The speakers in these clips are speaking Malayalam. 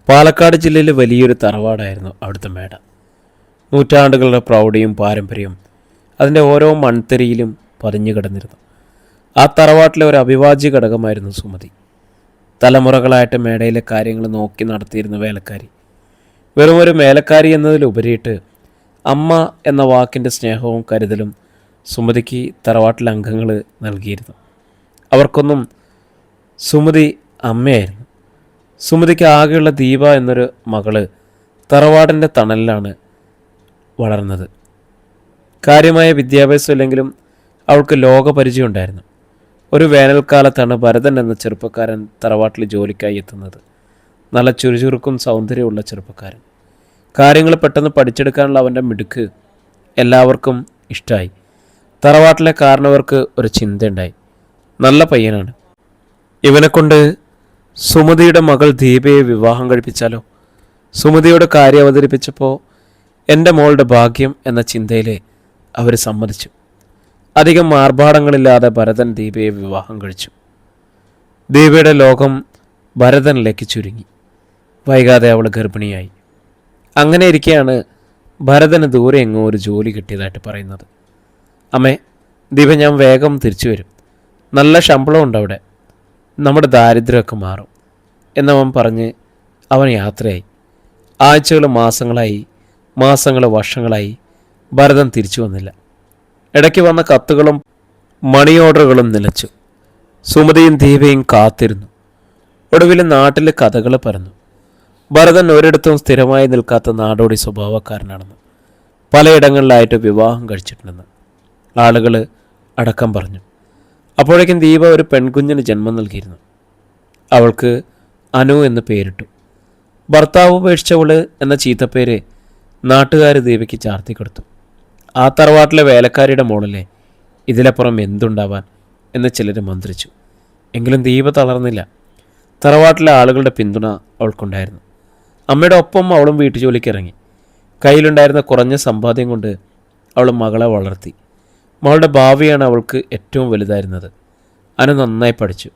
പാലക്കാട് ജില്ലയിലെ വലിയൊരു തറവാടായിരുന്നു അവിടുത്തെ മേട. നൂറ്റാണ്ടുകളുടെ പ്രൗഢിയും പാരമ്പര്യവും അതിൻ്റെ ഓരോ മൺതരിയിലും പതിഞ്ഞു കിടന്നിരുന്നു. ആ തറവാട്ടിലെ ഒരു അവിഭാജ്യ ഘടകമായിരുന്നു സുമതി. തലമുറകളായിട്ട് മേടയിലെ കാര്യങ്ങൾ നോക്കി നടത്തിയിരുന്ന വേലക്കാരി. വെറും ഒരു മേലക്കാരി എന്നതിലുപരിയിട്ട് അമ്മ എന്ന വാക്കിൻ്റെ സ്നേഹവും കരുതലും സുമതിക്ക് തറവാട്ടിലെ അംഗങ്ങൾ നൽകിയിരുന്നു. അവർക്കൊന്നും സുമതി അമ്മയായിരുന്നു. സുമതിക്ക് ആകെയുള്ള ദീപ എന്നൊരു മകള് തറവാടിൻ്റെ തണലിലാണ് വളർന്നത്. കാര്യമായ വിദ്യാഭ്യാസം ഇല്ലെങ്കിലും അവൾക്ക് ലോകപരിചയം ഉണ്ടായിരുന്നു. ഒരു വേനൽക്കാലത്താണ് ഭരതൻ എന്ന ചെറുപ്പക്കാരൻ തറവാട്ടിൽ ജോലിക്കായി എത്തുന്നത്. നല്ല ചുറുചുറുക്കും സൗന്ദര്യമുള്ള ചെറുപ്പക്കാരൻ. കാര്യങ്ങൾ പെട്ടെന്ന് പഠിച്ചെടുക്കാനുള്ള അവൻ്റെ മിടുക്ക് എല്ലാവർക്കും ഇഷ്ടമായി. തറവാട്ടിലെ കാരണവർക്ക് ഒരു ചിന്തയുണ്ടായി. നല്ല പയ്യനാണ്, ഇവനെക്കൊണ്ട് സുമതിയുടെ മകൾ ദീപയെ വിവാഹം കഴിപ്പിച്ചാലോ? സുമതിയോട് കാര്യം അവതരിപ്പിച്ചപ്പോൾ എൻ്റെ മോളുടെ ഭാഗ്യം എന്ന ചിന്തയിൽ അവർ സമ്മതിച്ചു. അധികം ആർഭാടങ്ങളില്ലാതെ ഭരതൻ ദീപയെ വിവാഹം കഴിച്ചു. ദീപയുടെ ലോകം ഭരതനിലേക്ക് ചുരുങ്ങി. വൈകാതെ അവൾ ഗർഭിണിയായി. അങ്ങനെ ഇരിക്കെയാണ് ഭരതന് ദൂരെ എങ്ങോ ഒരു ജോലി കിട്ടിയതായിട്ട് പറയുന്നത്. അമ്മേ, ദീപ, ഞാൻ വേഗം തിരിച്ചു വരും. നല്ല ശമ്പളമുണ്ട് അവിടെ. നമ്മുടെ ദാരിദ്ര്യമൊക്കെ മാറും എന്നവൻ പറഞ്ഞ് അവൻ യാത്രയായി. ആഴ്ചകൾ മാസങ്ങളായി, മാസങ്ങൾ വർഷങ്ങളായി. ഭരതൻ തിരിച്ചു വന്നില്ല. ഇടയ്ക്ക് വന്ന കത്തുകളും മണി ഓർഡറുകളും നിലച്ചു. സുമതിയും ദീപയും കാത്തിരുന്നു. ഒടുവിൽ നാട്ടിൽ കഥകൾ പരന്നു. ഭരതൻ ഒരിടത്തും സ്ഥിരമായി നിൽക്കാത്ത നാടോടി സ്വഭാവക്കാരനാണെന്ന്, പലയിടങ്ങളിലായിട്ട് വിവാഹം കഴിച്ചിട്ടുണ്ടെന്ന് ആളുകൾ അടക്കം പറഞ്ഞു. അപ്പോഴേക്കും ദീപ ഒരു പെൺകുഞ്ഞിന് ജന്മം നൽകിയിരുന്നു. അവൾക്ക് അനു എന്ന് പേരിട്ടു. ഭർത്താവ് ഉപേക്ഷിച്ചവള് എന്ന ചീത്തപ്പേര് നാട്ടുകാർ ദീപയ്ക്ക് ചാർത്തിക്കൊടുത്തു. ആ തറവാട്ടിലെ വേലക്കാരിയുടെ മോളല്ലേ, ഇതിലപ്പുറം എന്തുണ്ടാവാൻ എന്ന് ചിലർ മന്ത്രിച്ചു. എങ്കിലും ദീപ തളർന്നില്ല. തറവാട്ടിലെ ആളുകളുടെ പിന്തുണ അവൾക്കുണ്ടായിരുന്നു. അമ്മയുടെ ഒപ്പം അവളും വീട്ടുജോലിക്ക് ഇറങ്ങി. കയ്യിലുണ്ടായിരുന്ന കുറഞ്ഞ സമ്പാദ്യം കൊണ്ട് അവൾ മകളെ വളർത്തി. മകളുടെ ഭാവിയാണ് അവൾക്ക് ഏറ്റവും വലുതായിരുന്നത്. അനു നന്നായി പഠിച്ചു.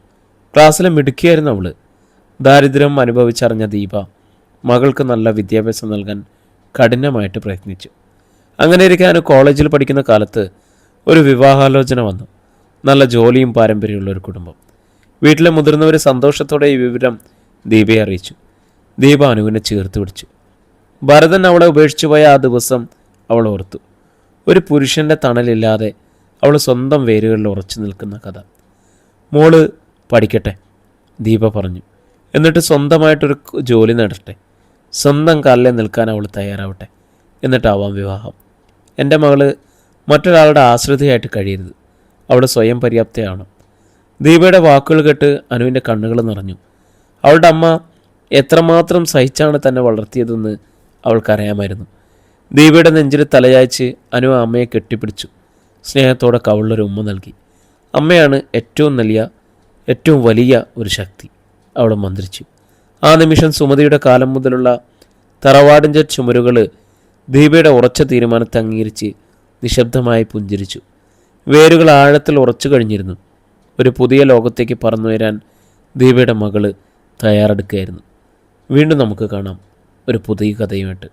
ക്ലാസ്സിലെ മിടുക്കിയായിരുന്നു അവൾ. ദാരിദ്ര്യം അനുഭവിച്ചറിഞ്ഞ ദീപ മകൾക്ക് നല്ല വിദ്യാഭ്യാസം നൽകാൻ കഠിനമായിട്ട് പ്രയത്നിച്ചു. അങ്ങനെ ഇരിക്കെ അനു കോളേജിൽ പഠിക്കുന്ന കാലത്ത് ഒരു വിവാഹാലോചന വന്നു. നല്ല ജോലിയും പാരമ്പര്യമുള്ള ഒരു കുടുംബം. വീട്ടിലെ മുതിർന്നവർ സന്തോഷത്തോടെ ഈ വിവരം ദീപയെ അറിയിച്ചു. ദീപ അനുവിനെ ചേർത്ത് പിടിച്ചു. ഭരതൻ അവളെ ഉപേക്ഷിച്ചു പോയ ആ ദിവസം അവൾ ഓർത്തു. ഒരു പുരുഷൻ്റെ തണലില്ലാതെ അവൾ സ്വന്തം വേരുകളിൽ ഉറച്ചു നിൽക്കുന്ന കഥ. മോള് പഠിക്കട്ടെ, ദീപ പറഞ്ഞു. എന്നിട്ട് സ്വന്തമായിട്ടൊരു ജോലി നേടട്ടെ. സ്വന്തം കാലിൽ നിൽക്കാൻ അവൾ തയ്യാറാവട്ടെ. എന്നിട്ടാവാം വിവാഹം. എൻ്റെ മകള് മറ്റൊരാളുടെ ആശ്രിതയായിട്ട് കഴിയരുത്. അവൾ സ്വയം പര്യാപ്തയാണ്. ദീപയുടെ വാക്കുകൾ കേട്ട് അനുവിൻ്റെ കണ്ണുകൾ നിറഞ്ഞു. അവളുടെ അമ്മ എത്രമാത്രം സഹിച്ചാണ് തന്നെ വളർത്തിയതെന്ന് അവൾക്കറിയാമായിരുന്നു. ദീപയുടെ നെഞ്ചിൽ തലയായ്ച്ച് അനു അമ്മയെ കെട്ടിപ്പിടിച്ചു. സ്നേഹത്തോടെ കവിളിലൊരു ഉമ്മ നൽകി. അമ്മയാണ് ഏറ്റവും വലിയ ഒരു ശക്തി, അവൾ മന്ത്രിച്ചു. ആ നിമിഷം സുമതിയുടെ കാലം മുതലുള്ള തറവാടിൻ്റെ ചുമരുകൾ ദീപയുടെ ഉറച്ച തീരുമാനത്തെ അംഗീകരിച്ച് നിശബ്ദമായി പുഞ്ചിരിച്ചു. വേരുകൾ ആഴത്തിൽ ഉറച്ചു കഴിഞ്ഞിരുന്നു. ഒരു പുതിയ ലോകത്തേക്ക് പറന്നുയരാൻ ദീപയുടെ മകള് തയ്യാറെടുക്കുകയായിരുന്നു. വീണ്ടും നമുക്ക് കാണാം ഒരു പുതിയ കഥയുമായിട്ട്.